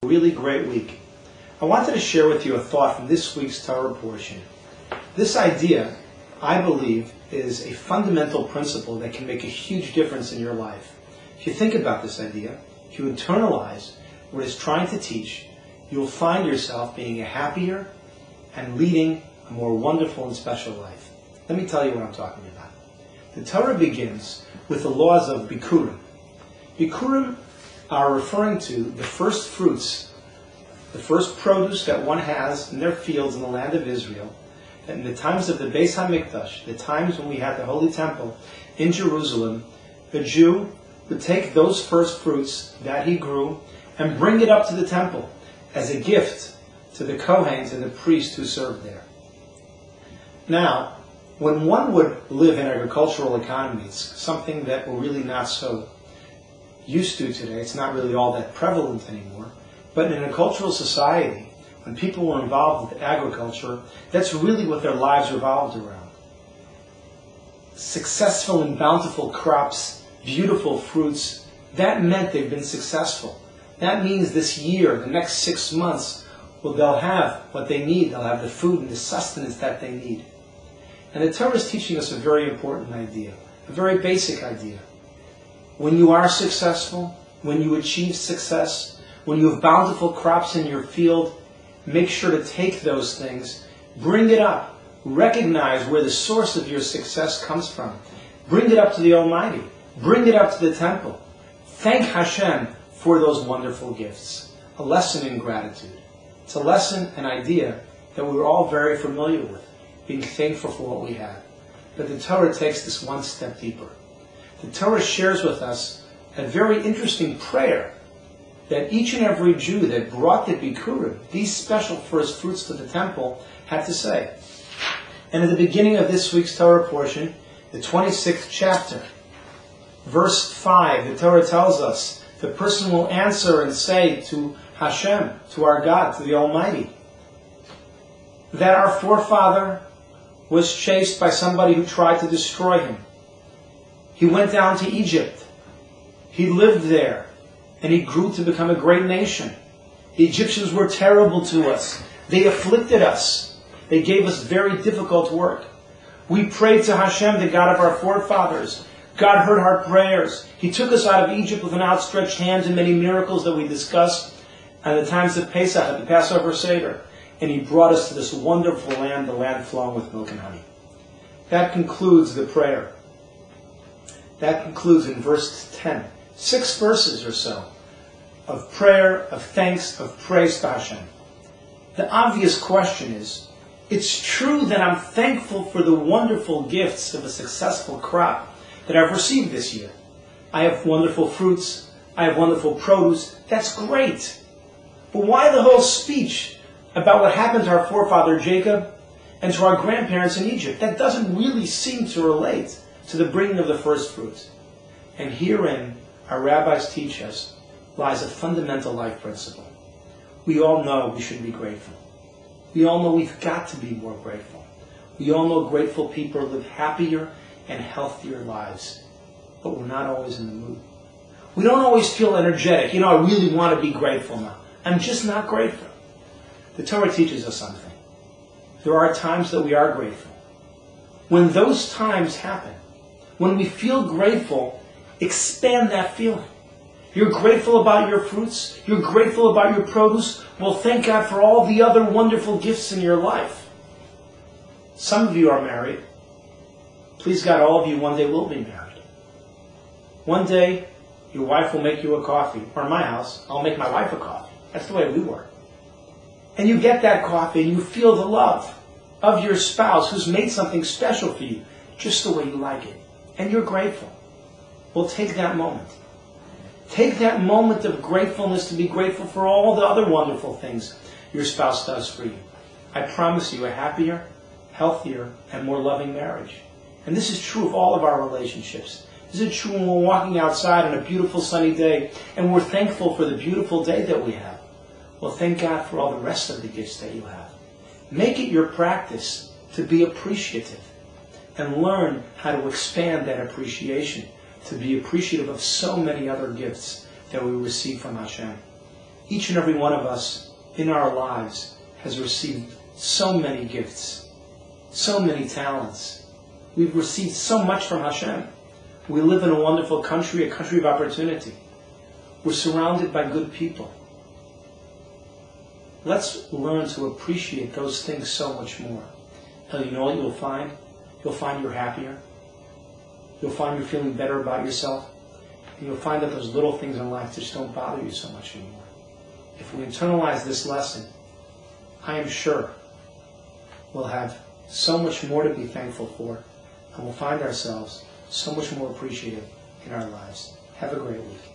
Really great week. I wanted to share with you a thought from this week's Torah portion. This idea, I believe, is a fundamental principle that can make a huge difference in your life. If you think about this idea, if you internalize what it's trying to teach, you will find yourself being a happier and leading a more wonderful and special life. Let me tell you what I'm talking about. The Torah begins with the laws of Bikurim. Bikurim are referring to the first fruits, the first produce that one has in their fields in the land of Israel. And in the times of the Beis HaMikdash, the times when we had the Holy Temple in Jerusalem, the Jew would take those first fruits that he grew and bring it up to the temple as a gift to the Kohanes and the priests who served there. Now, when one would live in agricultural economies, something that we're really not so used to today, it's not really all that prevalent anymore, but in a cultural society, when people were involved with agriculture, that's really what their lives revolved around. Successful and bountiful crops, beautiful fruits, that meant they've been successful. That means this year, the next 6 months, well, they'll have what they need. They'll have the food and the sustenance that they need. And the Torah is teaching us a very important idea, a very basic idea. When you are successful, when you achieve success, when you have bountiful crops in your field, make sure to take those things, bring it up, recognize where the source of your success comes from. Bring it up to the Almighty. Bring it up to the temple. Thank Hashem for those wonderful gifts. A lesson in gratitude. It's a lesson, an idea that we're all very familiar with, being thankful for what we have. But the Torah takes this one step deeper. The Torah shares with us a very interesting prayer that each and every Jew that brought the Bikurim, these special first fruits to the temple, had to say. And at the beginning of this week's Torah portion, the 26th chapter, verse 5, the Torah tells us, the person will answer and say to Hashem, to our God, to the Almighty, that our forefather was chased by somebody who tried to destroy him. He went down to Egypt. He lived there. And he grew to become a great nation. The Egyptians were terrible to us. They afflicted us. They gave us very difficult work. We prayed to Hashem, the God of our forefathers. God heard our prayers. He took us out of Egypt with an outstretched hand and many miracles that we discussed at the times of Pesach, at the Passover Seder. And He brought us to this wonderful land, the land flowing with milk and honey. That concludes the prayer. That concludes in verse 10. 6 verses or so of prayer, of thanks, of praise to Hashem. The obvious question is, it's true that I'm thankful for the wonderful gifts of a successful crop that I've received this year. I have wonderful fruits, I have wonderful produce, that's great. But why the whole speech about what happened to our forefather Jacob and to our grandparents in Egypt? That doesn't really seem to relate to the bringing of the first fruits. And herein, our rabbis teach us, lies a fundamental life principle. We all know we should be grateful. We all know we've got to be more grateful. We all know grateful people live happier and healthier lives. But we're not always in the mood. We don't always feel energetic. I really want to be grateful now. I'm just not grateful. The Torah teaches us something. There are times that we are grateful. When those times happen, when we feel grateful, expand that feeling. You're grateful about your fruits. You're grateful about your produce. Well, thank God for all the other wonderful gifts in your life. Some of you are married. Please God, all of you one day will be married. One day, your wife will make you a coffee. Or in my house, I'll make my wife a coffee. That's the way we work. And you get that coffee and you feel the love of your spouse who's made something special for you, just the way you like it. And you're grateful. Well, take that moment. Take that moment of gratefulness to be grateful for all the other wonderful things your spouse does for you. I promise you a happier, healthier, and more loving marriage. And this is true of all of our relationships. This is true when we're walking outside on a beautiful sunny day and we're thankful for the beautiful day that we have. Well, thank God for all the rest of the gifts that you have. Make it your practice to be appreciative and learn how to expand that appreciation, to be appreciative of so many other gifts that we receive from Hashem. Each and every one of us in our lives has received so many gifts, so many talents. We've received so much from Hashem. We live in a wonderful country, a country of opportunity. We're surrounded by good people. Let's learn to appreciate those things so much more. And you know what you'll find? You'll find you're happier. You'll find you're feeling better about yourself. And you'll find that those little things in life just don't bother you so much anymore. If we internalize this lesson, I am sure we'll have so much more to be thankful for, and we'll find ourselves so much more appreciative in our lives. Have a great week.